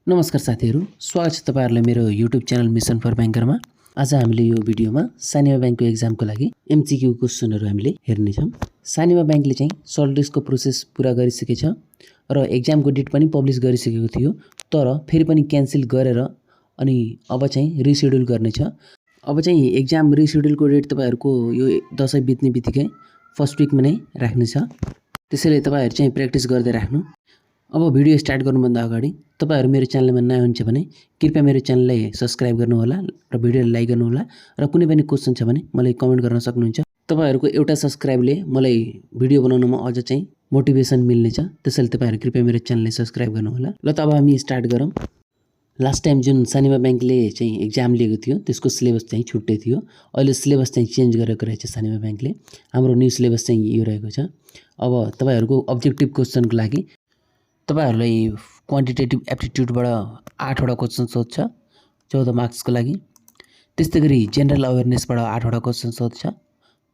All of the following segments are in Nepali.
नमस्कार साथीहरू, स्वागत छ तपाईहरुलाई मेरो युट्युब च्यानल मिसन फर ब्याङ्करमा। आज हामीले यो भिडियोमा सानिमा ब्याङ्कको एक्जामको लागि एमसीक्यू क्वेशनहरु हामीले हेर्ने छौं। सानिमा ब्याङ्कले चाहिँ सल्ट लिस्टको प्रोसेस पूरा गरिसकेछ र एक्जामको डेट पनि पब्लिश गरिसकेको थियो, तर फेरि पनि क्यान्सल गरेर अनि अब चाहिँ रिशेड्युल गर्नेछ। अब चाहिँ एक्जाम रिशेड्युलको डेट तपाईहरुको यो दशैं बित्ने बित्तिकै फर्स्ट विकमा नै राख्नेछ। त्यसैले तपाईहरु चाहिँ प्र्याक्टिस गर्दै राख्नु। अब भिडियो स्टार्ट गर्नुभन्दा अगाडि तपाईहरु मेरो च्यानलमा नयाँ हुनुहुन्छ भने कृपया मेरो च्यानललाई सब्स्क्राइब गर्नुहोला र भिडियोलाई लाइक गर्नुहोला र कुनै पनि क्वेशन छ भने मलाई कमेन्ट गर्न सक्नुहुन्छ। तपाईहरुको एउटा सब्स्क्राइबले मलाई भिडियो बनाउनमा अझ चाहिँ मोटिभेसन मिल्नेछ। त्यसैले तपाईहरु कृपया मेरो च्यानललाई सब्स्क्राइब गर्नुहोला। ल त अब हामी स्टार्ट गरौँ। लास्ट टाइम जुन सानिमा ब्याङ्कले चाहिँ एक्जाम लिएको थियो त्यसको सिलेबस चाहिँ छुट्टै थियो। अहिले सिलेबस चाहिँ चेन्ज गरेको रहेछ सानिमा ब्याङ्कले। हाम्रो न्यू सिलेबस चाहिँ यो रहेको छ। अब तपाईहरुको अब्जेक्टिभ क्वेशनको लागि तपाईहरुलाई क्वान्टिटेटिभ एप्टिट्युडबाट 8 वटा क्वेशन सोध्छ 14 मार्क्सको लागि। त्यस्तैगरी जनरल अवेयरनेसबाट 8 वटा क्वेशन सोध्छ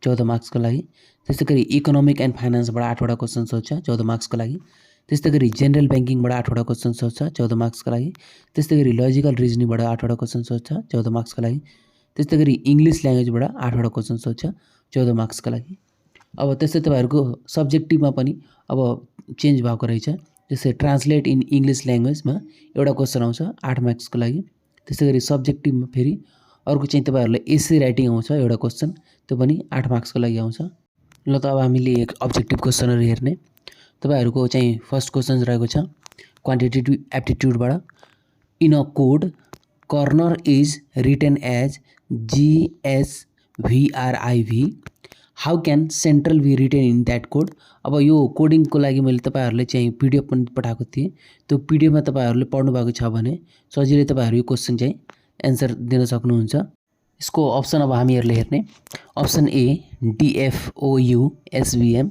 14 मार्क्सको लागि। त्यस्तैगरी इकोनोमिक एन्ड फाइनान्सबाट 8 वटा क्वेशन सोध्छ 14 मार्क्सको लागि। त्यस्तैगरी जनरल बैंकिङबाट 8 वटा क्वेशन सोध्छ 14 मार्क्सको लागि। त्यस्तैगरी लजिकल रिजनिङबाट 8 वटा क्वेशन सोध्छ 14 मार्क्सको लागि। त्यस्तैगरी इंग्लिश ल्याङ्ग्वेजबाट 8 वटा क्वेशन सोध्छ 14 मार्क्सको लागि। अब त्यस्तै तपाईहरुको सब्जेक्टिभमा पनि अब चेन्ज भएको रहेछ। जस्तै ट्रान्सलेट इन इंग्लिश ल्याङ्ग्वेजमा एउटा क्वेशन आउँछ 8 मार्क्सको लागि। त्यसैगरी सब्जेक्टिभमा फेरि अर्को चाहिँ तपाईहरुलाई एसे राइटिङ आउँछ एउटा क्वेशन, त्यो पनि 8 मार्क्सको लागि आउँछ। ल त अब हामीले एक अब्जेक्टिभ क्वेशनहरु हेर्ने। तपाईहरुको चाहिँ फर्स्ट क्वेशन रहेको छ क्वान्टिटेटिभ एप्टिट्युडबाट। In a code corner is written as GSVRIV, how can central be written in that code. अब यो कोडिङको लागि मैले तपाईहरुलाई चाहिँ पीडीएफ पनि पठाएको थिएँ। त्यो पीडीएफमा तपाईहरुले पढ्नु भएको छ भने सजिलै तपाईहरु यो क्वेशन चाहिँ एन्सर दिन सक्नुहुन्छ। यसको अप्सन अब हामीहरुले हेर्ने। Option A DFOUSVM,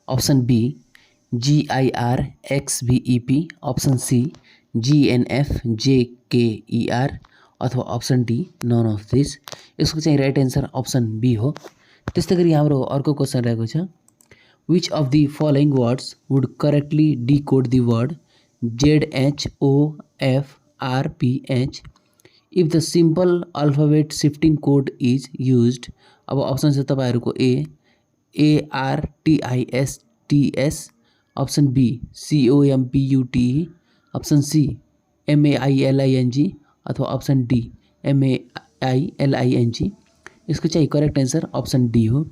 option B GIRXVEP, option C GNFJKER अथवा option D none of this. यसको चाहिँ राइट एन्सर अप्सन बी हो। त्यस्तैगरी हाम्रो अर्को क्वेशन रहेको छ Which of the following words would correctly decode the word ZHOFRPH if the simple alphabet shifting code is used? अब अप्सन छ तपाईहरुको A ARTISTS, option B COMPUTE, option C MAILING अथवा अप्सन डी MAILING। यसको चाहिँ करेक्ट एन्सर अप्सन डी हो।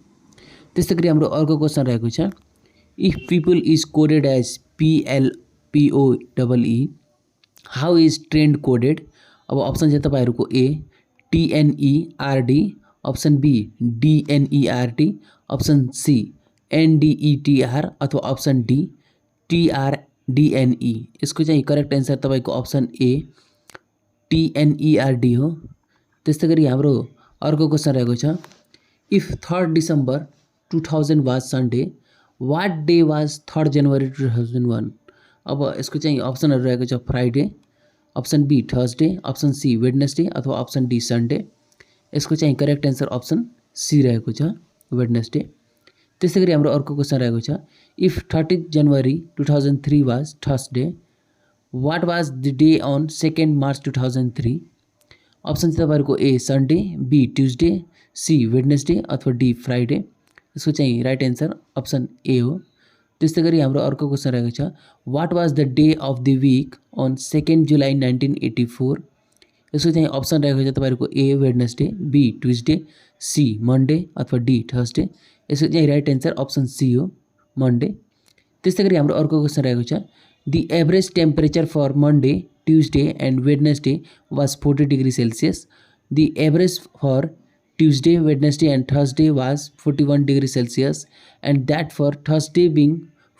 त्यस्तैगरी हाम्रो अर्को क्वेशन रहेको छ if people is coded as PLPOEE, how is trend coded. अब अप्सन छ तपाईहरुको A TNERD, option B DNERT, option C NDETR अथवा अप्सन डी TRDNE। यसको चाहिँ करेक्ट एन्सर तपाईको अप्सन ए TNERD हो। त्यस्तैगरी हाम्रो अर्को क्वेशन रहेको छ if 3rd December 2000 was Sunday, what day was 3rd January 2001। अब यसको चाहिँ अप्सनहरु रहेको छ Friday, option B Thursday, option C Wednesday अथवा अप्सन डी सन्डे। यसको चाहिँ करेक्ट एन्सर अप्सन सी रहेको छ वेडनेसडे। त्यसैगरी हाम्रो अर्को क्वेशन रहेको छ if 30th January 2003 was Thursday, what was the day on 2nd March 2003। Option चाहिँ तपाईहरुको A Sunday, B Tuesday, C Wednesday अथवा डी फ्राइडे। यसको चाहिँ राइट एन्सर अप्सन ए हो। त्यस्तैगरी हाम्रो अर्को क्वेशन रहेको छ what was the day of the week on 2nd July 1984। यसको चाहिँ अप्सन रहेको छ तपाईहरुको A Wednesday, B Tuesday, C Monday अथवा डी थर्सडे। यसको चाहिँ राइट एन्सर अप्सन सी हो मन्डे। त्यस्तैगरी हाम्रो अर्को क्वेशन रहेको छ the average temperature for Monday, Tuesday and Wednesday was 40 degree Celsius. The average for Tuesday, Wednesday and Thursday was 41 degree Celsius, and that for Thursday being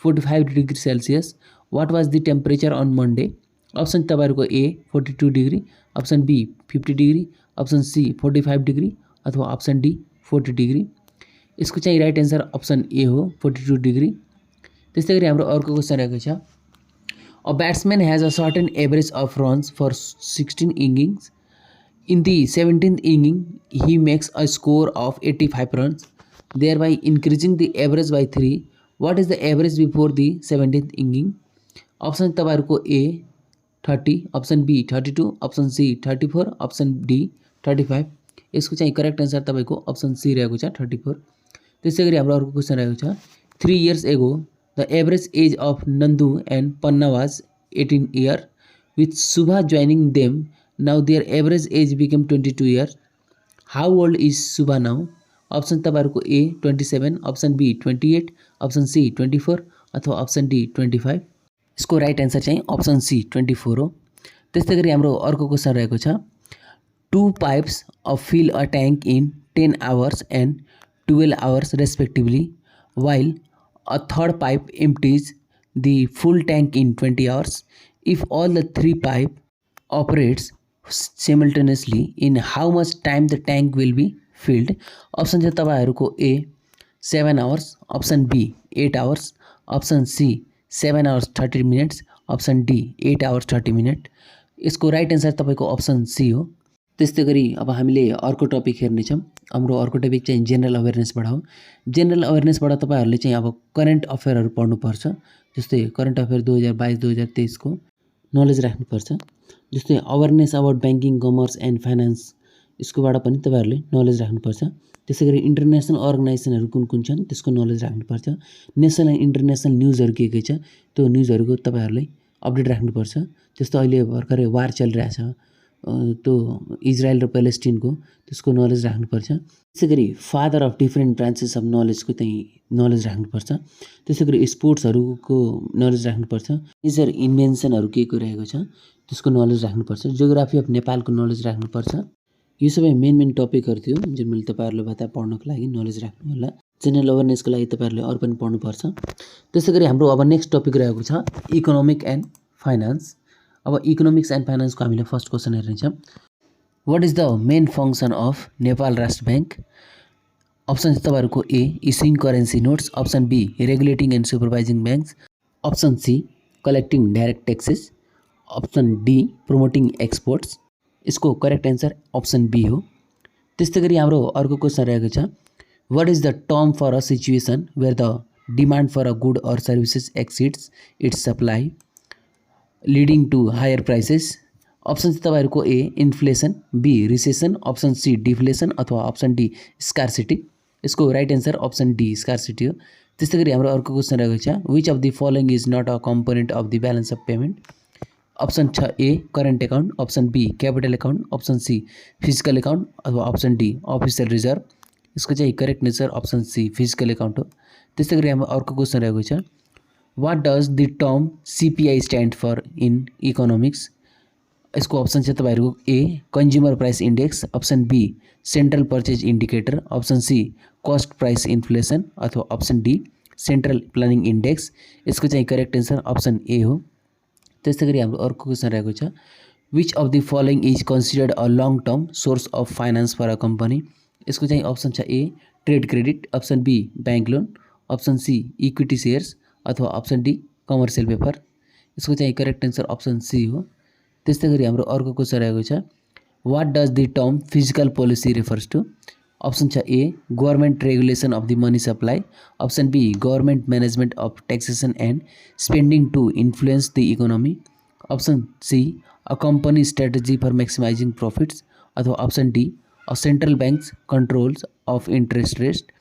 45 degree Celsius. What was the temperature on Monday? Option तपाईहरुको A 42 degree, option B 50 degree, option C 45 degree अथवा option D 40 degree। यसको चाहिँ राइट एन्सर अप्सन ए हो 42 degree। त्यस्तैगरी हाम्रो अर्को क्वेशन रहेको छ A batsman has a certain average of runs for 16 innings. In the 17th inning, he makes a score of 85 runs, thereby increasing the average by 3. What is the average before the 17th inning? Option तपाईहरुको A 30, option B 32, option C 34, option D 35। यसको चाहिँ करेक्ट एन्सर तपाईँको अप्सन सी रहेको छ 34। त्यसै गरी हाम्रो अर्को क्वेसन रहेको छ 3 years ago the average age of Nandu and Panna was 18 year with Subha joining them. Now their average age became 22 year. How old is Subha now? Option तपाईँहरूको ए 27, अप्सन बी 28, अप्सन सी 24 अथवा अप्सन डी 25। यसको राइट एन्सर चाहिँ अप्सन सी 24 हो। त्यस्तै गरी हाम्रो अर्को क्वेसन रहेको छ 2 pipes of fill a tank in 10 hours and 12 hours respectively, while a third pipe empties the full tank in 20 hours. If all the 3 pipe operates simultaneously, in how much time the tank will be filled? Option चाहिँ तपाईँहरूको A 7 hours, option B 8 hours, option C 7 hours 30 minutes, option D 8 hours 30 minutes। यसको राइट एन्सर तपाईँको अप्सन सी हो। त्यस्तै गरी अब हामीले अर्को टपिक हेर्नेछौँ। हाम्रो अर्को टपिक चाहिँ जेनरल अवेरनेसबाट हो। जेनरल अवेरनेसबाट तपाईँहरूले चाहिँ अब करेन्ट अफेयरहरू पढ्नुपर्छ। जस्तै करेन्ट अफेयर 2022-2023 को नलेज राख्नुपर्छ। जस्तै awareness about banking, commerce and finance, यसकोबाट पनि तपाईँहरूले नलेज राख्नुपर्छ। त्यसै गरी इन्टरनेसनल अर्गनाइजेसनहरू कुन कुन छन् त्यसको नलेज राख्नुपर्छ। नेसनल एन्ड इन्टरनेसनल न्युजहरू के छ त्यो न्युजहरूको तपाईँहरूले अपडेट राख्नुपर्छ। जस्तो अहिले भर्खरै वार चलिरहेछ त्यो इजरायल र प्यालेस्टिनको, त्यसको नलेज राख्नुपर्छ। त्यसै गरी father of different branches of नलेजको चाहिँ नलेज राख्नुपर्छ। त्यसै गरी स्पोर्ट्सहरूको नलेज राख्नुपर्छ। मेजर इन्भेन्सनहरू के रहेको छ त्यसको नलेज राख्नुपर्छ। जियोग्राफी अफ नेपालको नलेज राख्नुपर्छ। यो सबै मेन टपिकहरू थियो जुन मैले तपाईँहरूले बताए पढ्नको लागि नलेज राख्नु होला। जेनरल अवेरनेसको लागि तपाईँहरूले अरू पनि पढ्नुपर्छ। त्यसै गरी हाम्रो अब नेक्स्ट टपिक रहेको छ इकोनोमिक एन्ड फाइनेन्स। अब इकोनोमिक्स एन्ड फाइनेन्सको हामीले फर्स्ट क्वेसन हेर्नेछौँ। What is the main function of Nepal Rastra Bank? Option चाहिँ तपाईँहरूको A issuing currency notes, option B regulating and supervising banks, option C collecting direct taxes, option D promoting exports. यसको करेक्ट एन्सर अप्सन बी हो। त्यस्तै गरी हाम्रो अर्को क्वेसन रहेको छ what is the term for a situation where the demand for a good or services exceeds its supply leading to higher prices? Option चाहिँ तपाईँहरूको A inflation, B recession, option C deflation अथवा अप्सन डी स्कार्सिटी। यसको right answer option D scarcity हो। त्यस्तै गरी हाम्रो अर्को क्वेसन रहेको छ which of the following is not a component of the balance of payment? Option छ A current account, option B capital account, option C physical account अथवा अप्सन डी अफिसियल रिजर्भ। यसको चाहिँ correct answer option C physical account हो। त्यस्तै गरी हाम्रो अर्को क्वेसन रहेको छ what does the term CPI stand for in economics? यसको अप्सन चाहिँ तपाईँहरूको A consumer price index, option B central purchase indicator, option C cost price inflation अथवा option D central planning index. यसको चाहिँ करेक्ट एन्सर अप्सन ए हो। त्यस्तै गरी हाम्रो अर्को क्वेसन रहेको छ which of the following is considered a long term source of finance for a company? यसको चाहिँ अप्सन छ A trade credit, option B bank loan, option C equity shares अथवा अप्सन डी कमर्सियल पेपर। यसको चाहिँ करेक्ट एन्सर अप्सन सी हो। त्यस्तै गरी हाम्रो अर्को क्वेसन रहेको छ what does the term physical policy refers to? Option छ A government regulation of the money supply, option B government management of taxation and spending to influence the economy, option C a company strategy for maximizing profits अथवा option D a central banks controls of interest rate.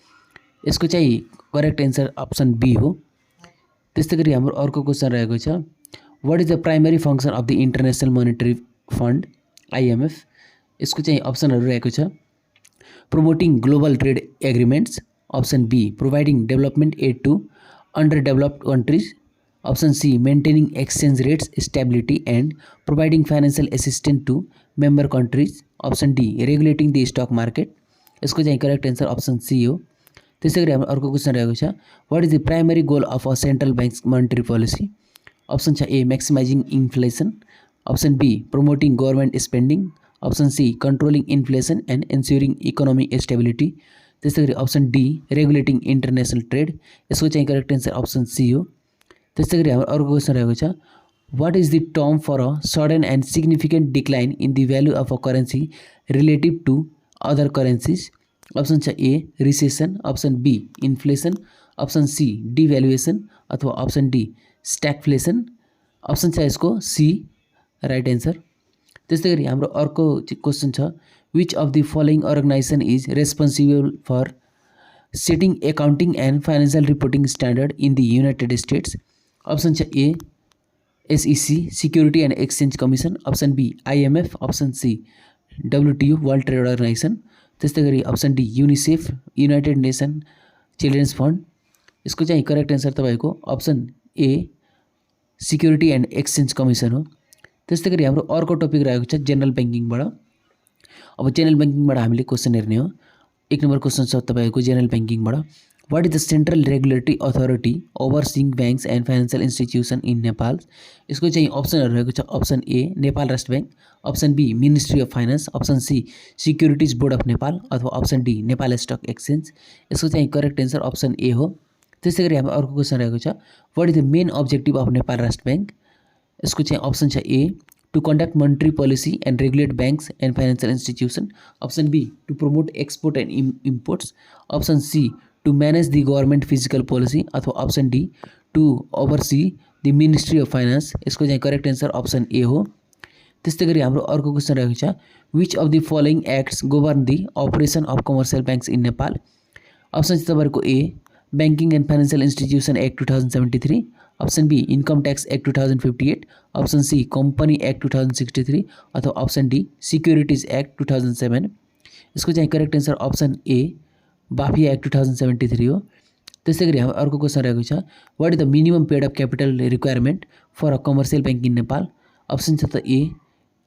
यसको चाहिँ करेक्ट एन्सर अप्सन बी हो। त्यस्तै गरी हाम्रो अर्को क्वेसन रहेको छ what is the primary function of the international monetary fund IMF? यसको चाहिँ अप्सनहरू रहेको छ promoting global trade agreements, option B providing development aid to under developed countries, option C maintaining exchange rates stability and providing financial assistant to member countries, option D regulating the stock market. यसको चाहिँ करेक्ट एन्सर अप्सन सी हो। त्यसै गरी हाम्रो अर्को क्वेसन रहेको छ what is the primary goal of a central banks monetary policy? Option छ A maximizing inflation, option B promoting government spending, option C controlling inflation and ensuring economic stability. त्यस्तै गरी option D regulating international trade. यसको चाहिँ करेक्ट एन्सर अप्सन सी हो। त्यस्तै गरी हाम्रो अर्को क्वेसन रहेको छ what is the term for a sudden and significant decline in the value of a currency relative to other currencies? Option छ A recession, option B inflation, option C devaluation अथवा अप्सन डी स्ट्यागफ्लेसन। अप्सन छ यसको सी राइट एन्सर। त्यस्तै गरी हाम्रो अर्को क्वेसन छ which of the following organisation is responsible for setting accounting and financial reporting standard in the United States. Option छ A SEC security and exchange commission, option B IMF, option C WTO world trade organisation, त्यस्तै गरी option D UNICEF United Nation children's fund. यसको चाहिँ करेक्ट एन्सर तपाईँको option A security and exchange commission हो। त्यस्तै गरी हाम्रो अर्को टपिक रहेको छ जेनरल ब्याङ्किङबाट। अब जेनरल ब्याङ्किङबाट हामीले क्वेसन हेर्ने हो। एक नम्बर क्वेसन छ तपाईँको जेनरल ब्याङ्किङबाट what is the central regulatory authority overseeing banks and financial institution in Nepal. यसको चाहिँ अप्सनहरू रहेको छ option A Nepal Rastra Bank, option B ministry of finance, option C securities board of Nepal अथवा option D Nepal stock exchange. यसको चाहिँ करेक्ट एन्सर अप्सन ए हो। त्यसै गरी हाम्रो अर्को क्वेसन रहेको छ what is the main objective of Nepal Rastra Bank. यसको चाहिँ अप्सन छ A to conduct monetary policy and regulate banks and financial institution, option B to promote export and imports, option C to manage the government physical policy अथवा option D to oversee the ministry of finance. यसको चाहिँ करेक्ट एन्सर अप्सन ए हो। त्यस्तै गरी हाम्रो अर्को क्वेसन रहेको छ which of the following acts govern the operation of commercial banks in Nepal. Option चाहिँ तपाईँको A banking and financial institution act 2073, option B income tax act 2058, option C company act 2063 अथवा अप्सन डी सिक्युरिटिज एक्ट 2007। यसको चाहिँ correct answer option A BAFIA act 2073 हो। त्यसै गरी हाम्रो अर्को क्वेसन रहेको छ what is the minimum paid of capital requirement for a commercial bank in Nepal. Option छ त ए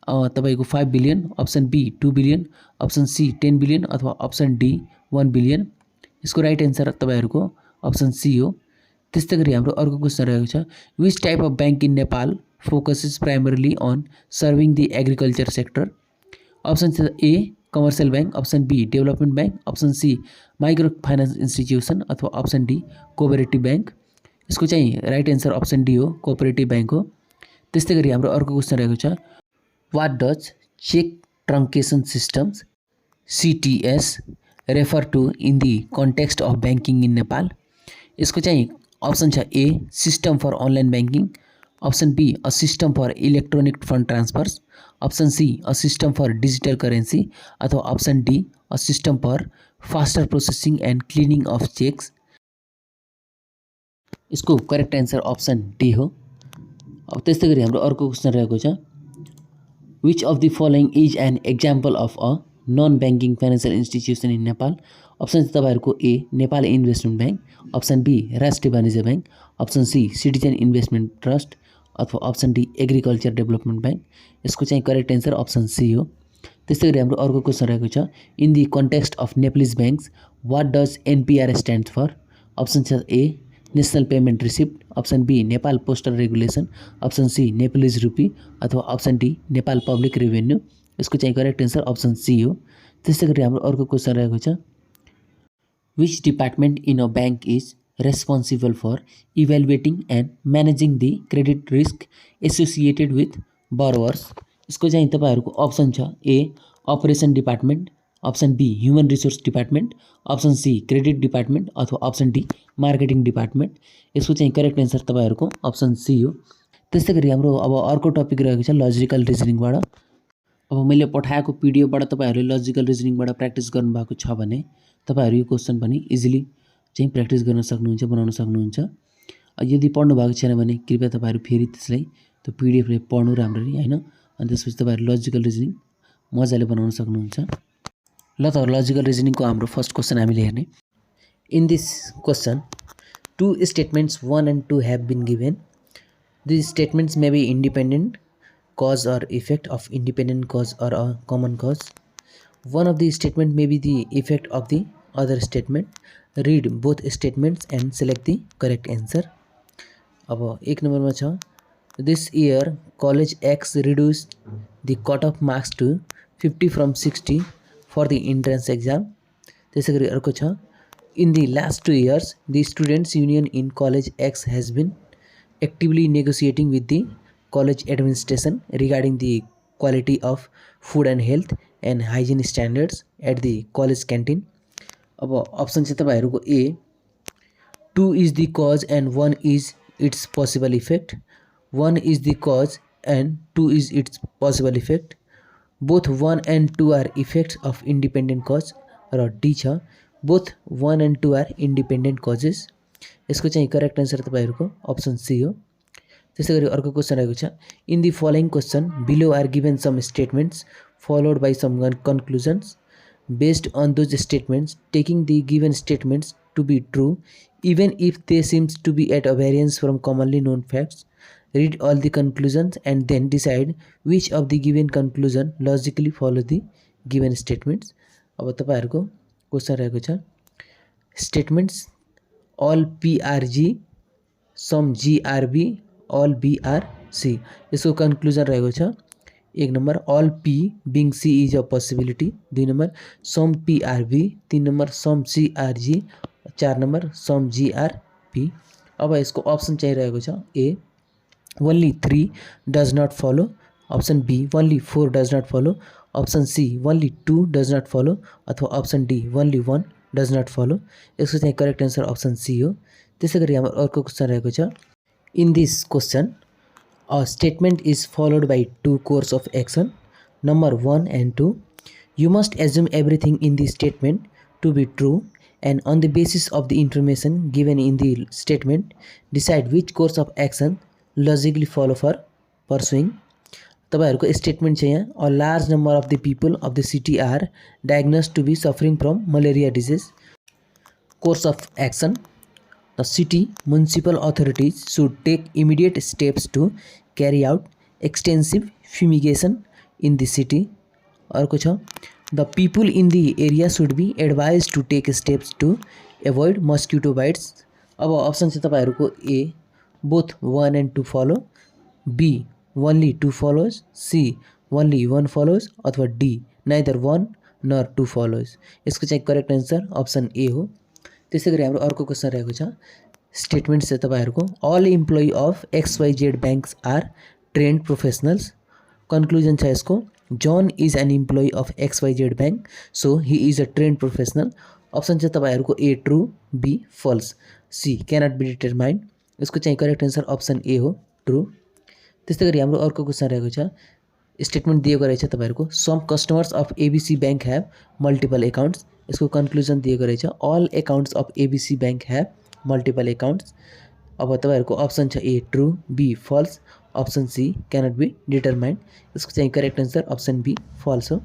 तपाईँको 5 billion, option B 2 billion, option C 10 billion अथवा अप्सन डी 1 बिलियन। यसको राइट एन्सर तपाईँहरूको अप्सन सी हो। त्यस्तै गरी हाम्रो अर्को क्वेसन रहेको छ which type of bank in Nepal focuses primarily on serving the agriculture sector. Option छ A commercial bank, option B development bank, option C micro finance institution अथवा अप्सन डी कोअपरेटिभ ब्याङ्क। यसको चाहिँ राइट एन्सर अप्सन डी हो कोअपरेटिभ ब्याङ्क हो। त्यस्तै गरी हाम्रो अर्को क्वेसन रहेको छ what does cheque truncation systems CTS refer to in the context of banking in Nepal. यसको चाहिँ अप्सन छ A system for online banking, option B a system for electronic fund transfers, option C a system for digital currency अथवा option D a system for faster processing and clearing of cheques. यसको करेक्ट एन्सर अप्सन डी हो। अब त्यस्तै गरी हाम्रो अर्को क्वेसन रहेको छ which of the following is an example of a non banking financial institution in Nepal. Option चाहिँ तपाईँहरूको A Nepal investment bank, option B Rastriya Banijya bank, option C citizen investment trust अथवा option D agriculture development bank. यसको चाहिँ करेक्ट एन्सर अप्सन सी हो। त्यस्तै गरी हाम्रो अर्को क्वेसन रहेको छ in the context of Nepalese banks what does NPR stand for. Option छ A national payment receipt, option B Nepal postal regulation, option C Nepalese rupee अथवा option D Nepal public revenue. यसको चाहिँ करेक्ट एन्सर अप्सन सी हो। त्यस्तै गरी हाम्रो अर्को क्वेसन रहेको छ which department in a bank is responsible for evaluating and managing the credit risk associated with borrowers. यसको चाहिँ तपाईँहरूको अप्सन छ A operation department, option B human resource department, option C credit department अथवा अप्सन डी मार्केटिङ डिपार्टमेन्ट। यसको चाहिँ करेक्ट एन्सर तपाईँहरूको अप्सन सी हो। त्यस्तै गरी हाम्रो अब अर्को टपिक रहेको छ लजिकल रिजनिङबाट। अब मैले पठाएको पिडिएफबाट तपाईँहरूले लजिकल रिजनिङबाट प्र्याक्टिस गर्नुभएको छ भने तपाईँहरू यो क्वेसन पनि इजिली चाहिँ प्र्याक्टिस गर्न सक्नुहुन्छ, बनाउन सक्नुहुन्छ। यदि पढ्नु भएको छैन भने कृपया तपाईँहरू फेरि त्यसलाई त्यो पिडिएफले पढ्नु राम्ररी होइन, अनि त्यसपछि तपाईँहरू लजिकल रिजनिङ मजाले बनाउन सक्नुहुन्छ। ल त लजिकल रिजनिङको हाम्रो फर्स्ट क्वेसन हामीले हेर्ने। In this question 2 statements 1 and 2 have been given. These statements may be independent cause or effect of independent cause or a common cause. One of the statement may be the effect of the other statement. Read both statements and select the correct answer. अब एक नम्बरमा छ this year college X reduced the cutoff marks to 50 from 60 for the entrance exam. त्यसै गरी अर्को छ in the last 2 years the students union in college X has been actively negotiating with the college administration regarding the quality of food and health and hygiene standards at the college canteen. अब अप्सन चाहिँ तपाईहरुको ए 2 is the cause and 1 is its possible effect. 1 is the cause and 2 is its possible effect. Both 1 and 2 are effects of independent cause र डी छ both 1 and 2 are independent causes. यसको चाहिँ करेक्ट आन्सर तपाईहरुको अप्सन सी हो. त्यसै गरी अर्को क्वेशन रहेको छ in the following question below are given some statements followed by some conclusions. Based on those statements, taking the given statements to be true even if they seems to be at a variance from commonly known facts, read all the conclusions and then decide which of the given conclusion logically follow the given statements. अब तपाईहरुको क्वेशन रहेको छ statements all PRG some GRB all BRC. यसको कन्क्लुजन रहेको छ एक number all P being C is a possibility, 2 number some PRB, 3 number some CRG, 4 number some GRP. अब यसको अप्सन चाहिँ रहेको छ A only 3 does not follow, option B only 4 does not follow, option C only 2 does not follow अथवा option D only 1 does not follow. यसको चाहिँ करेक्ट आन्सर अप्सन C हो. त्यसैगरी हाम्रो अर्को क्वेशन रहेको छ in this question a statement is followed by two course of action, number 1 and 2. You must assume everything in the statement to be true and on the basis of the information given in the statement decide which course of action logically follow for pursuing. तपाईहरुको स्टेटमेन्ट चाहिँ यहाँ a large number of the people of the city are diagnosed to be suffering from malaria disease. Course of action, the city municipal authorities should take immediate steps to carry out extensive fumigation in the city. अर्को छ the people in the area should be advised to take steps to avoid mosquito bites. अब अप्सन छ तपाईहरुको A both 1 and 2 follow, B only 2 follows, C only 1 follows अथवा D neither 1 nor 2 follows. यसको चाहिँ करेक्ट आन्सर अप्सन A हो. त्यसैगरी हाम्रो अर्को क्वेशन रहेको छ स्टेटमेन्ट चाहिँ तपाईहरुको all employee of XYZ banks are trained professionals. Conclusion छ यसको John is an employee of XYZ bank so he is a trained professional. Option छ तपाईहरुको A true, B false, C cannot be determined. यसको चाहिँ करेक्ट आन्सर अप्सन A हो ट्रू. त्यसैगरी हाम्रो अर्को क्वेशन रहेको छ स्टेटमेन्ट दिएको रहेछ तपाईहरुको some customers of ABC bank have multiple accounts. यसको कन्क्लुजन दिएको रहेछ all accounts of ABC bank have multiple accounts. अब तपाईहरुको अप्सन छ A true, B false, option C cannot be determined. यसको चाहिँ correct answer option B false हो.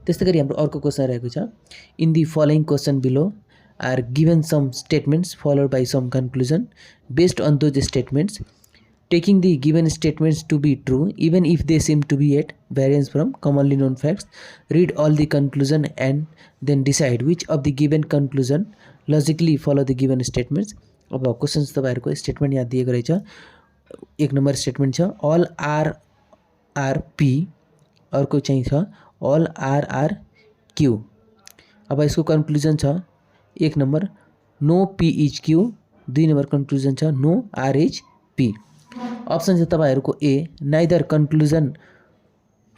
त्यसैगरी हाम्रो अर्को क्वेशन रहेको छ in the following question below are given some statements followed by some conclusion. Based on those statements, taking the given statements to be true even if they seem to be at variance from commonly known facts, read all the conclusion and then decide which of the given conclusion logically follow the given statements. अब क्वेशन्स तपाईहरुको स्टेटमेन्ट यहाँ दिएको रहेछ एक नम्बर स्टेटमेन्ट छ all R P, अर्को चाहिँ छ all R Q. अब यसको कन्क्लुजन छ एक number no P is Q, 2 number conclusion छ no R is P. Option छ तपाईहरुको A neither conclusion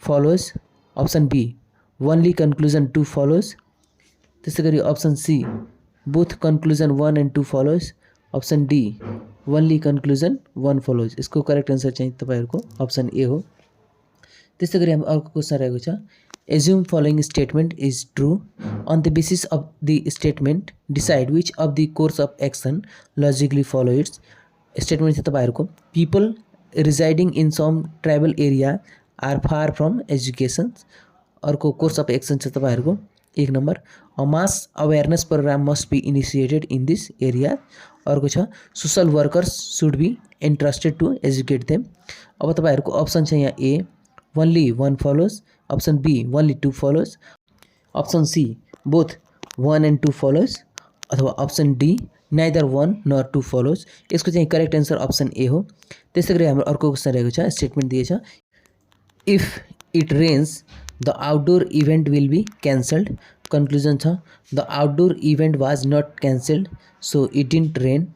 follows, option B only conclusion 2 follows. त्यसैगरी option C both conclusion 1 and 2 follows, option D only conclusion 1 follows. यसको करेक्ट आन्सर चाहिँ तपाईहरुको अप्सन A हो. त्यसैगरी हाम्रो अर्को क्वेशन रहेको छ assume following statement is true on the basis of the statement decide which of the course of action logically follow it. Statement छ तपाईहरुको people residing in some tribal area are far from education. अर्को कोर्स अफ एक्सन छ तपाईहरुको एक number a mass awareness program must be initiated in this area. अर्को छ social workers should be entrusted to educate them. अब तपाईहरुको अप्सन छ यहाँ A only 1 follows, option B only 2 follows, option C both 1 and 2 follows अथवा option D neither 1 nor 2 follows. यसको चाहिँ करेक्ट आन्सर अप्सन A हो. त्यसैगरी हाम्रो अर्को क्वेशन रहेको छ स्टेटमेन्ट दिएछ if it rains the outdoor event will be cancelled. Conclusion छ the outdoor event was not cancelled so it didn't rain.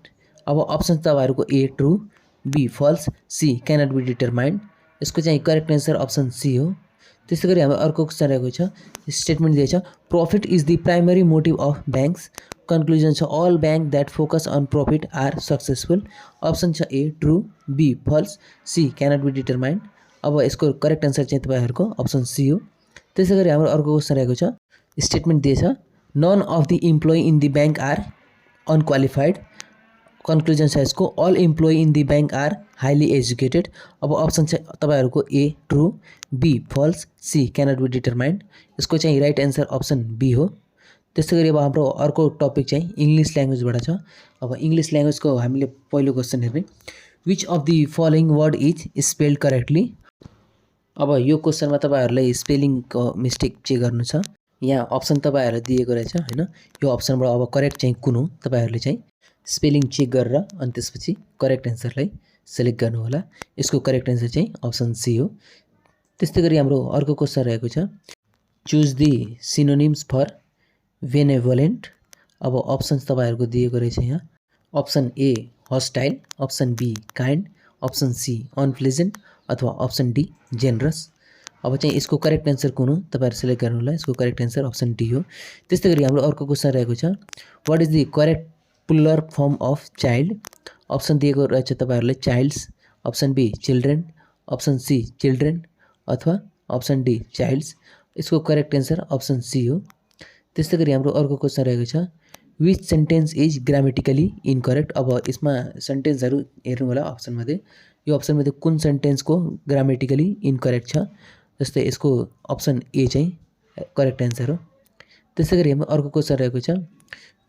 अब अप्सन तपाईहरुको A true, B false, C cannot be determined. यसको चाहिँ करेक्ट आन्सर अप्सन C हो. त्यसैगरी हाम्रो अर्को क्वेशन रहेको छ स्टेटमेन्ट दिएछ profit is the primary motive of banks. Conclusion छ all bank that focus on profit are successful. Option छ A true, B false, C cannot be determined. अब यसको करेक्ट आन्सर चाहिँ तपाईहरुको अप्सन सी हो। त्यसैगरी हाम्रो अर्को क्वेशन रहेको छ, स्टेटमेन्ट दिएछ none of the employee in the bank are unqualified. Conclusion छ यसको all employee in the bank are highly educated. अब अप्सन चाहिँ तपाईहरुको A true, B false, C cannot be determined. यसको चाहिँ राइट आन्सर अप्सन बी हो। त्यसैगरी अब हाम्रो अर्को टपिक चाहिँ इंग्लिश ल्याङ्ग्वेजबाट छ। अब इंग्लिश ल्याङ्ग्वेजको हामीले पहिलो क्वेशन हेर्ने, which of the following word is spelled correctly. अब यो क्वेशनमा तपाईहरुलाई स्पेलिङको मिस्टेक चेक गर्नु छ। यहाँ अप्सन तपाईहरुलाई दिएको रहेछ हैन, यो अप्सनबाट अब करेक्ट चाहिँ कुन हो तपाईहरुले चाहिँ स्पेलिङ चेक गरेर अनि त्यसपछि करेक्ट आन्सरलाई सिलेक्ट गर्नु होला। यसको करेक्ट आन्सर चाहिँ अप्सन सी हो। त्यस्तैगरी हाम्रो अर्को क्वेशन रहेको छ, choose the synonyms for benevolent. अब अप्सन्स तपाईहरुको दिएको रहेछ यहाँ, option A hostile, option B kind, option C unpleasant अथवा अप्सन डी जेनरस। अब चाहिँ यसको करेक्ट आन्सर कुन हो तपाईहरु सिलेक्ट गर्नु होला। यसको करेक्ट आन्सर अप्सन डी हो। त्यस्तैगरी हाम्रो अर्को क्वेशन रहेको छ, what is the correct plural form of child. Option दिएको रहेछ तपाईहरुले childs, option B children, option C children अथवा अप्सन डी चाइल्ड्स। यसको करेक्ट आन्सर अप्सन सी हो। त्यस्तैगरी हाम्रो अर्को क्वेशन रहेको छ, which sentence is grammatically incorrect. अब यसमा सेन्टेन्सहरु हेर्नु होला अप्सन मध्ये, यो अप्सन मध्ये कुन सेन्टेन्सको ग्रामेटिकली इनकरेक्ट छ। जस्तै यसको अप्सन ए चाहिँ करेक्ट आन्सर हो। त्यसैगरी हाम्रो अर्को क्वेशन रहेको छ,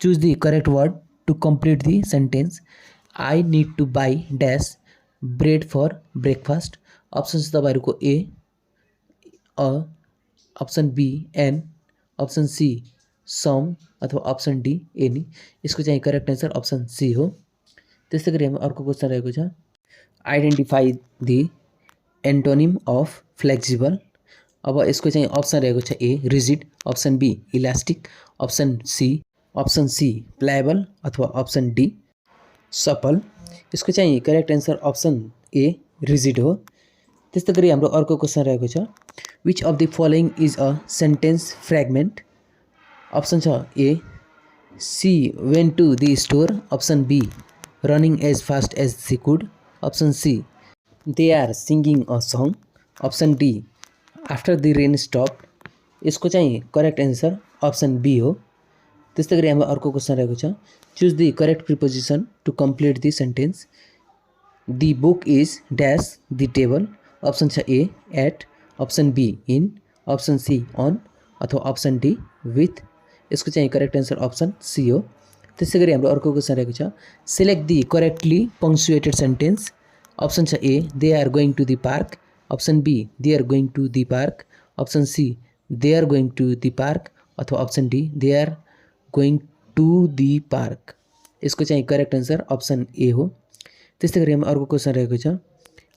choose the correct word to complete the sentence I need to buy dash bread for breakfast. Options तपाईहरुको A a, option B an, option C some अथवा अप्सन डी एनी। यसको चाहिँ करेक्ट आन्सर अप्सन सी हो। त्यसैगरी हाम्रो अर्को क्वेशन रहेको छ, identify the antonym of flexible. अब यसको चाहिँ अप्सन रहेको छ A rigid, option B elastic, option C pliable अथवा अप्सन डी सपल। यसको चाहिँ correct answer option A rigid हो। त्यस्तैगरी हाम्रो अर्को क्वेशन रहेको छ, which of the following is a sentence fragment. Option छ A she went to the store, option B running as fast as she could, option C they are singing a song, option D after the rain stop. यसको चाहिँ करेक्ट आन्सर अप्सन बी हो। त्यस्तैगरी हाम्रो अर्को क्वेशन रहेको छ, choose the correct preposition to complete the sentence the book is dash the table. Option छ A at, option B in, option C on अथवा अप्सन डी विथ। यसको चाहिँ करेक्ट आन्सर अप्सन सी हो। त्यसैगरी हाम्रो अर्को क्वेशन रहेको छ, select the correctly punctuated sentence. Option छ A they are going to the park, option B they are going to the park, option C they are going to the park अथवा option D they are going to the park. यसको चाहिँ करेक्ट आन्सर अप्सन ए हो। त्यस्तैगरी हाम्रो अर्को क्वेशन रहेको छ,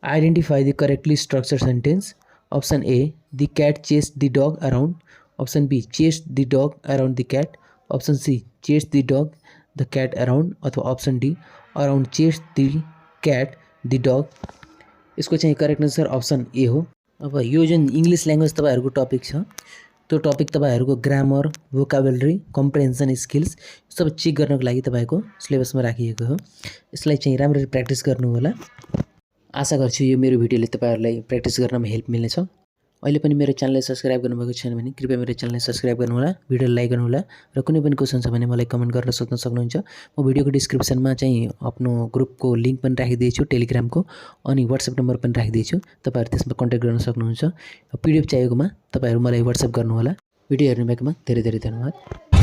identify the correctly structure sentence. Option A the cat chased the dog around, option B chased the dog around the cat, option C chased the dog the cat around अथवा option D around chased the cat the dog. यसको चाहिँ करेक्ट आन्सर अप्सन ए हो। अब यो जुन इंग्लिश ल्याङ्ग्वेज तपाईहरुको टपिक छ, त्यो टपिक तपाईहरुको ग्रामर, भोकाबुलरी, कम्प्रिहेन्सन स्किल्स सब चेक गर्नको लागि तपाईको सिलेबसमा राखिएको हो। यसलाई चाहिँ राम्ररी प्र्याक्टिस गर्नु होला। आशा गर्छु यो मेरो भिडियोले तपाईहरुलाई प्र्याक्टिस गर्नमा हेल्प मिल्नेछ। अहिले पनि मेरो च्यानललाई सब्स्क्राइब गर्नुभएको छैन भने कृपया मेरो च्यानललाई सब्स्क्राइब गर्नु होला, भिडियोलाई लाइक गर्नु होला र कुनै पनि क्वेशन छ भने मलाई कमेन्ट गरेर सोध्न सक्नुहुन्छ। म भिडियोको डिस्क्रिप्सनमा चाहिँ आफ्नो ग्रुपको लिंक पनि राखिदिएछु टेलिग्रामको, अनि व्हाट्सएप नम्बर पनि राखिदिएछु, तपाईहरु त्यसमा कन्ट्याक्ट गर्न सक्नुहुन्छ। पीडीएफ चाहिएकोमा तपाईहरु मलाई व्हाट्सएप गर्नु होला। भिडियो हेर्नुभएकोमा धेरै धेरै धन्यवाद।